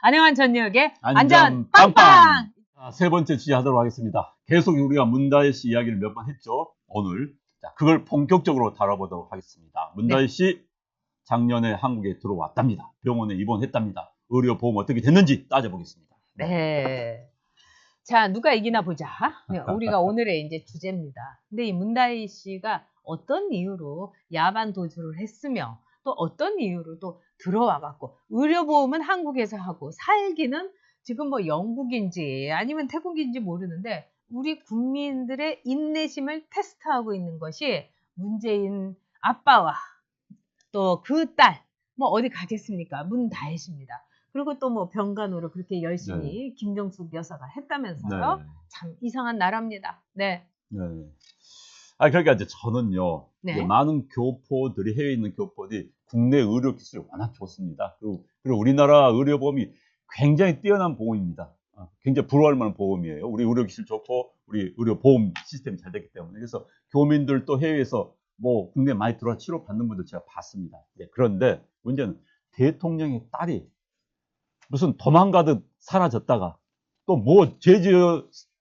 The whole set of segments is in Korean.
안녕한 전역의 안전 안전 빵빵! 세 번째 주제하도록 하겠습니다. 계속 우리가 문다혜 씨 이야기를 몇 번 했죠. 오늘 그걸 본격적으로 다뤄보도록 하겠습니다. 문다혜 씨 작년에 한국에 들어왔답니다. 병원에 입원했답니다. 의료보험 어떻게 됐는지 따져보겠습니다. 네. 자, 누가 이기나 보자. 우리가 오늘의 이제 주제입니다. 근데 이 문다혜 씨가 어떤 이유로 야반 도주를 했으며 또 어떤 이유로 또 들어와갖고 의료보험은 한국에서 하고 살기는 지금 뭐 영국인지 아니면 태국인지 모르는데 우리 국민들의 인내심을 테스트하고 있는 것이 문재인 아빠와 또 그 딸, 뭐 어디 가겠습니까? 문다혜 씨입니다. 그리고 또 뭐 병간호를 그렇게 열심히 김정숙 여사가 했다면서요. 참 이상한 나라입니다. 네. 그러니까 이제 저는요, 이제 많은 교포들이, 해외에 있는 교포들이 국내 의료 기술이 워낙 좋습니다. 그리고 우리나라 의료보험이 굉장히 뛰어난 보험입니다. 굉장히 부러워할 만한 보험이에요. 우리 의료 기술 좋고, 우리 의료보험 시스템이 잘 됐기 때문에. 그래서 교민들 또 해외에서 뭐 국내 많이 들어와 치료 받는 분들 제가 봤습니다. 그런데 문제는 대통령의 딸이 무슨 도망가듯 사라졌다가 또 뭐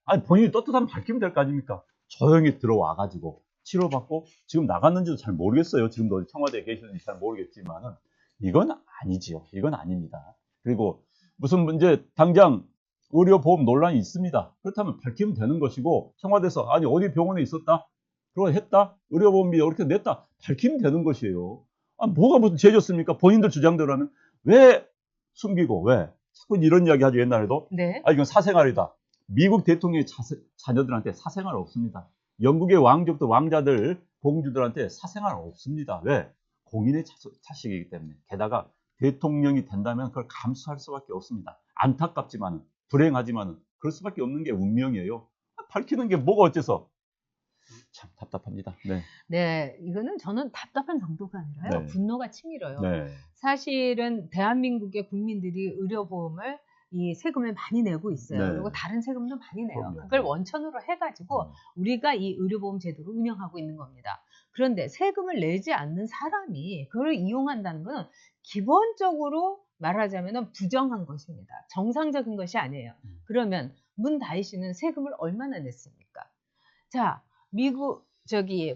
아니 본인이 떳떳하면 밝히면 될 거 아닙니까? 조용히 들어와가지고 치료받고 지금 나갔는지도 잘 모르겠어요. 지금도 청와대에 계시는지 잘 모르겠지만은 이건 아니지요. 이건 아닙니다. 그리고 무슨 문제 당장 의료보험 논란이 있습니다. 그렇다면 밝히면 되는 것이고 청와대에서 아니 어디 병원에 있었다? 그거 했다? 의료보험비 이렇게 냈다? 밝히면 되는 것이에요. 뭐가 무슨 죄졌습니까? 본인들 주장대로 하면 왜 숨기고 왜? 자꾸 이런 이야기 하죠. 옛날에도. 이건 사생활이다. 미국 대통령의 자녀들한테 사생활 없습니다. 영국의 왕족들, 왕자들, 공주들한테 사생활 없습니다. 왜? 공인의 자식이기 때문에. 게다가 대통령이 된다면 그걸 감수할 수밖에 없습니다. 안타깝지만은, 불행하지만은 그럴 수밖에 없는 게 운명이에요. 밝히는 게 뭐가 어째서? 참 답답합니다. 네, 이거는 저는 답답한 정도가 아니라요. 분노가 치밀어요. 사실은 대한민국의 국민들이 의료보험을 이 세금을 많이 내고 있어요. 그리고 다른 세금도 많이 내요. 그걸 원천으로 해가지고 우리가 이 의료보험 제도를 운영하고 있는 겁니다. 그런데 세금을 내지 않는 사람이 그걸 이용한다는 것은 기본적으로 말하자면 부정한 것입니다. 정상적인 것이 아니에요. 그러면 문다혜 씨는 세금을 얼마나 냈습니까? 자, 미국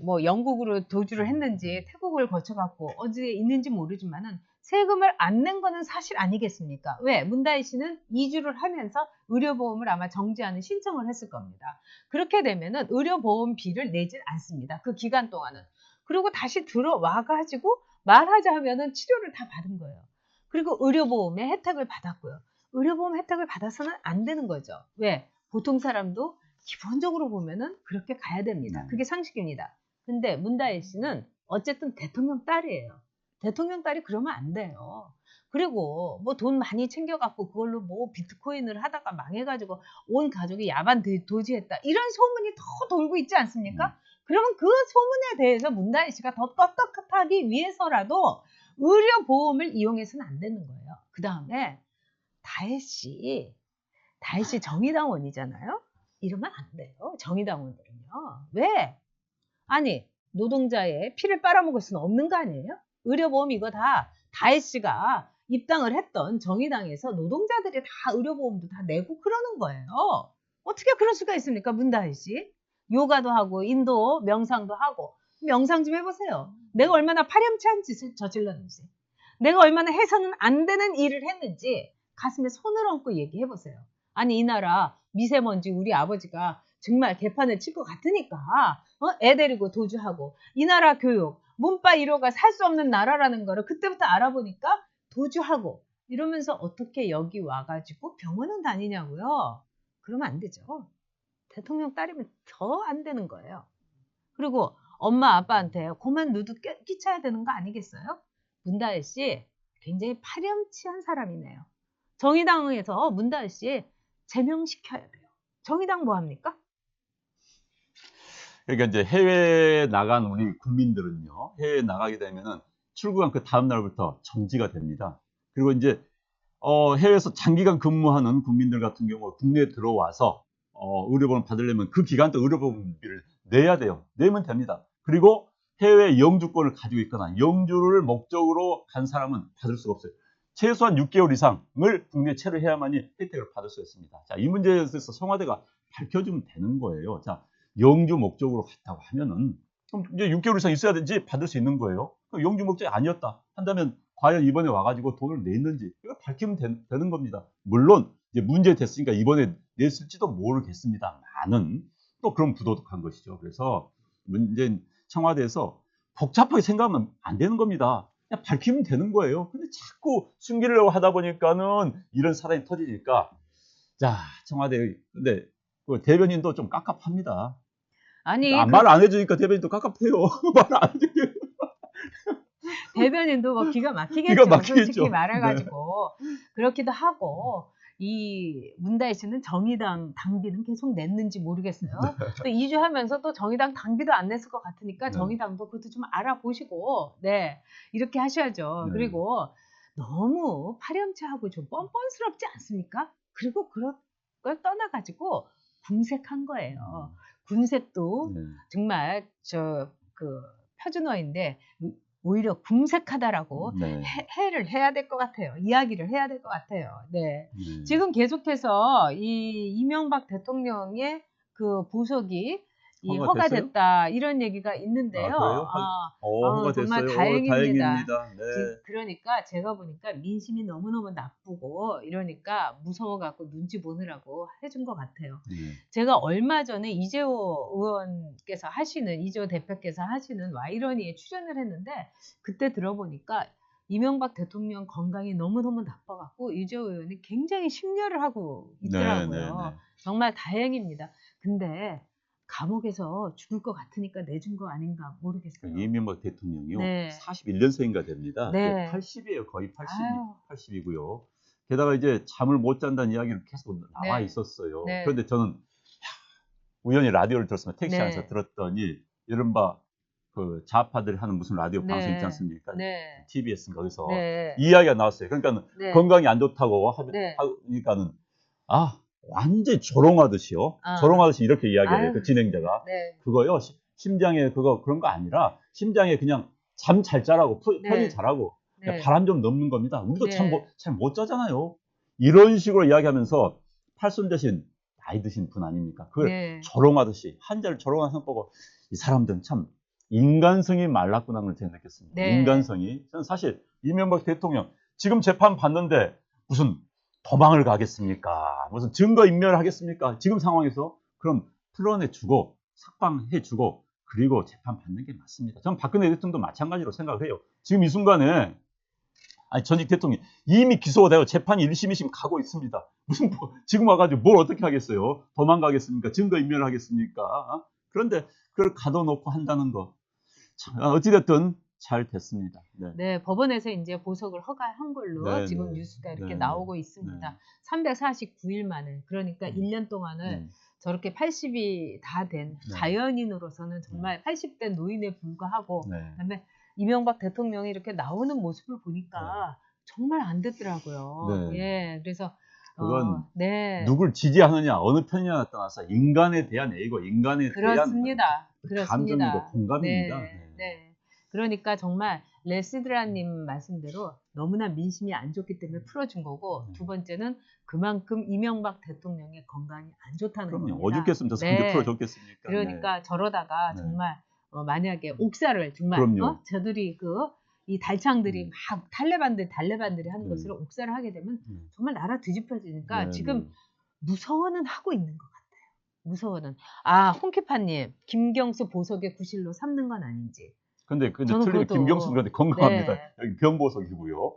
뭐 영국으로 도주를 했는지 태국을 거쳐갖고 어디에 있는지 모르지만은 세금을 안 낸 거는 사실 아니겠습니까? 왜? 문다혜 씨는 이주를 하면서 의료보험을 아마 정지하는 신청을 했을 겁니다. 그렇게 되면은 의료보험비를 내질 않습니다. 그 기간 동안은. 그리고 다시 들어와가지고 말하자면은 치료를 다 받은 거예요. 그리고 의료보험의 혜택을 받았고요. 의료보험 혜택을 받아서는 안 되는 거죠. 왜? 보통 사람도 기본적으로 보면은 그렇게 가야 됩니다. 그게 상식입니다. 근데 문다혜 씨는 어쨌든 대통령 딸이에요. 대통령 딸이 그러면 안 돼요. 그리고 뭐 돈 많이 챙겨갖고 그걸로 뭐 비트코인을 하다가 망해가지고 온 가족이 야반 도주했다. 이런 소문이 더 돌고 있지 않습니까? 그러면 그 소문에 대해서 문다혜 씨가 더 떳떳하기 위해서라도 의료보험을 이용해서는 안 되는 거예요. 그 다음에 다혜 씨 정의당원이잖아요. 이러면 안 돼요. 정의당원들은요. 왜? 아니 노동자의 피를 빨아먹을 수는 없는 거 아니에요? 의료보험 이거 다 다혜 씨가 입당을 했던 정의당에서 노동자들이 다 의료보험도 다 내고 그러는 거예요. 어떻게 그럴 수가 있습니까? 문다혜 씨. 요가도 하고 인도 명상도 하고 명상 좀 해보세요. 내가 얼마나 파렴치한 짓을 저질렀는지 내가 얼마나 해서는 안 되는 일을 했는지 가슴에 손을 얹고 얘기해보세요. 아니 이 나라 미세먼지 우리 아버지가 정말 개판을 칠 것 같으니까 애 데리고 도주하고 이 나라 교육 문바 1호가 살 수 없는 나라라는 거를 그때부터 알아보니까 도주하고 이러면서 어떻게 여기 와가지고 병원은 다니냐고요. 그러면 안 되죠. 대통령 딸이면 더 안 되는 거예요. 그리고 엄마 아빠한테 고만 누드 끼쳐야 되는 거 아니겠어요? 문다혜 씨 굉장히 파렴치한 사람이네요. 정의당에서 문다혜 씨 제명시켜야 돼요. 정의당 뭐 합니까? 그러니까 이제 해외에 나간 우리 국민들은요, 해외에 나가게 되면은 출국한 그 다음 날부터 정지가 됩니다. 그리고 이제 해외에서 장기간 근무하는 국민들 같은 경우 국내에 들어와서 의료보험 받으려면 그 기간 동안 의료보험비를 내야 돼요. 내면 됩니다. 그리고 해외 영주권을 가지고 있거나 영주를 목적으로 간 사람은 받을 수가 없어요. 최소한 6개월 이상을 국내에 체류해야만이 혜택을 받을 수 있습니다. 자, 이 문제에 대해서 청와대가 밝혀주면 되는 거예요. 자, 영주 목적으로 갔다고 하면은 그럼 이제 6개월 이상 있어야 되지 받을 수 있는 거예요. 그럼 영주 목적이 아니었다 한다면 과연 이번에 와가지고 돈을 냈는지 이거 밝히면 되는 겁니다. 물론 이제 문제 됐으니까 이번에 냈을지도 모르겠습니다만은 또 그런 부도덕한 것이죠. 그래서 문재인 청와대에서 복잡하게 생각하면 안 되는 겁니다. 그냥 밝히면 되는 거예요. 근데 자꾸 숨기려고 하다 보니까는 이런 사단이 터지니까 자 청와대 근데 그 대변인도 좀 깝깝합니다. 아니 말 안 해주니까 대변인도 깝깝해요. 말 안 해주니까. 대변인도 뭐 기가 막히겠죠. 솔직히 말해가지고 네. 그렇기도 하고 이 문다혜 씨는 정의당 당비는 계속 냈는지 모르겠어요. 또 2주 하면서 또 정의당 당비도 안 냈을 것 같으니까 네. 정의당도 그것도 좀 알아보시고 네 이렇게 하셔야죠. 네. 그리고 너무 파렴치하고 좀 뻔뻔스럽지 않습니까? 그리고 그걸 떠나가지고 궁색한 거예요. 군색도 정말 그 표준어인데 오히려 궁색하다라고 네. 해를 해야 될 것 같아요. 이야기를 해야 될 것 같아요. 네. 지금 계속해서 이 이명박 대통령의 그 보석이 허가됐다 이런 얘기가 있는데요. 정말 다행입니다. 네. 그러니까 제가 보니까 민심이 너무너무 나쁘고 이러니까 무서워갖고 눈치 보느라고 해준 것 같아요. 제가 얼마 전에 이재호 대표께서 하시는 와이러니에 출연을 했는데 그때 들어보니까 이명박 대통령 건강이 너무너무 나빠갖고 이재호 의원이 굉장히 심려를 하고 있더라고요. 정말 다행입니다. 근데 감옥에서 죽을 것 같으니까 내준 거 아닌가 모르겠어요. 이명박 대통령이요. 네. 41년생인가 됩니다. 네. 80이에요. 거의 80이고요. 게다가 이제 잠을 못 잔다는 이야기를 계속 나와 네. 있었어요. 네. 그런데 저는 우연히 라디오를 들었습니다. 택시 네. 안에서 들었더니 이른바 그 좌파들이 하는 무슨 라디오 방송 있지 않습니까? 네. TBS 거기서 이야기가 나왔어요. 그러니까 건강이 안 좋다고 하니까는 완전 조롱하듯이요. 조롱하듯이 이렇게 이야기해요. 그 진행자가. 그거요. 심장에 그런 거 아니라 심장에 그냥 잠 잘 자라고 편히 자라고 바람 좀 넣는 겁니다. 우리도 잘 못 자잖아요. 이런 식으로 이야기하면서 팔순 대신 나이 드신 분 아닙니까? 그걸 조롱하듯이 한자를 조롱하는 보고 이 사람들은 참 인간성이 말랐구나 걸 제가 느꼈습니다. 인간성이. 저는 사실 이명박 대통령 지금 재판 받는데 무슨 도망을 가겠습니까? 무슨 증거인멸을 하겠습니까? 지금 상황에서 그럼 풀어내주고 석방해주고 그리고 재판 받는 게 맞습니다. 저는 박근혜 대통령도 마찬가지로 생각을 해요. 지금 이 순간에 전직 대통령이 이미 기소가 되고 재판이 1심, 2심 가고 있습니다. 무슨 지금 와가지고 뭘 어떻게 하겠어요? 도망가겠습니까? 증거인멸을 하겠습니까? 그런데 그걸 가둬놓고 한다는 거 어찌됐든 잘 됐습니다. 네, 법원에서 이제 보석을 허가한 걸로 지금 뉴스가 이렇게 나오고 있습니다. 349일 만에 그러니까 1년 동안을 저렇게 80이 다 된 자연인으로서는 정말 80대 노인에 불과하고 그다음에 이명박 대통령이 이렇게 나오는 모습을 보니까 정말 안 됐더라고요. 그래서 그건 누굴 지지하느냐 어느 편이냐에 따라서 인간에 대한 애고 인간에 그렇습니다. 대한 감정이고 공감입니다. 그러니까 정말 레시드라님 말씀대로 너무나 민심이 안 좋기 때문에 풀어준 거고 두 번째는 그만큼 이명박 대통령의 건강이 안 좋다는 겁니다. 오죽겠습니까? 선제 풀어줬겠습니까? 그러니까 저러다가 정말 만약에 옥사를 정말 저들이 이 달창들이 막 달레반들이 하는 것으로 옥사를 하게 되면 정말 나라 뒤집혀지니까 지금 무서워는 하고 있는 것 같아요. 무서워는. 홍키파님 김경수 보석의 구실로 삼는 건 아닌지. 근데 틀리면 김경수는 그런데 건강합니다. 여기 병보석이고요.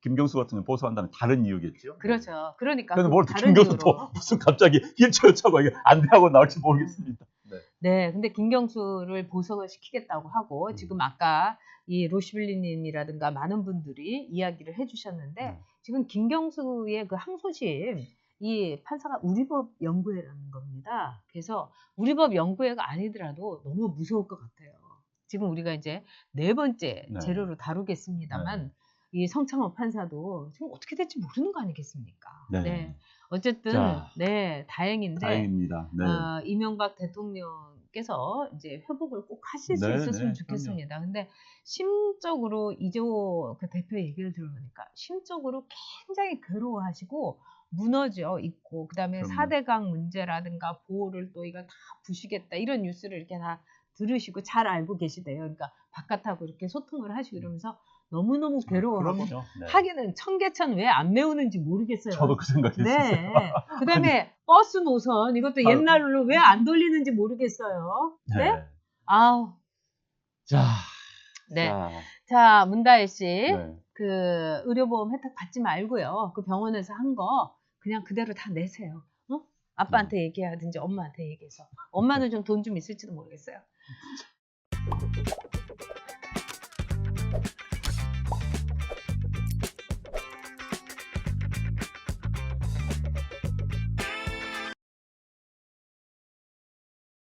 김경수 같은 경우는 보석한다면 다른 이유겠죠. 그렇죠. 그러니까 뭘 김경수 또 무슨 갑자기 일초여차고 이게 안 돼하고 나올지 모르겠습니다. 근데 김경수를 보석을 시키겠다고 하고 지금 아까 이 로시빌리님이라든가 많은 분들이 이야기를 해주셨는데 지금 김경수의 그 항소심 이 판사가 우리법 연구회라는 겁니다. 그래서 우리법 연구회가 아니더라도 너무 무서울 것 같아요. 지금 우리가 이제 4번째 재료로 다루겠습니다만 이 성창호 판사도 지금 어떻게 될지 모르는 거 아니겠습니까? 어쨌든 다행인데 다행입니다. 이명박 대통령 아버님께서 이제 회복을 꼭 하실 수 있었으면 좋겠습니다. 근데 심적으로 이재호 그 대표 얘기를 들어보니까 심적으로 굉장히 괴로워하시고 무너져 있고, 그다음에 4대강 문제라든가 보호를 또 이걸 다 부시겠다 이런 뉴스를 이렇게 다 들으시고 잘 알고 계시대요. 그러니까 바깥하고 이렇게 소통을 하시고 이러면서 너무너무 괴로워하고 하기는 청계천 왜 안 메우는지 모르겠어요. 저도 그 생각했어요. 그다음에 버스 노선 이것도 옛날로 왜 안 돌리는지 모르겠어요. 네? 아우. 자, 문다혜 씨. 그 의료보험 혜택 받지 말고요. 그 병원에서 한 거 그냥 그대로 다 내세요. 아빠한테 얘기하든지 엄마한테 얘기해서. 엄마는 좀 돈 좀 있을지도 모르겠어요.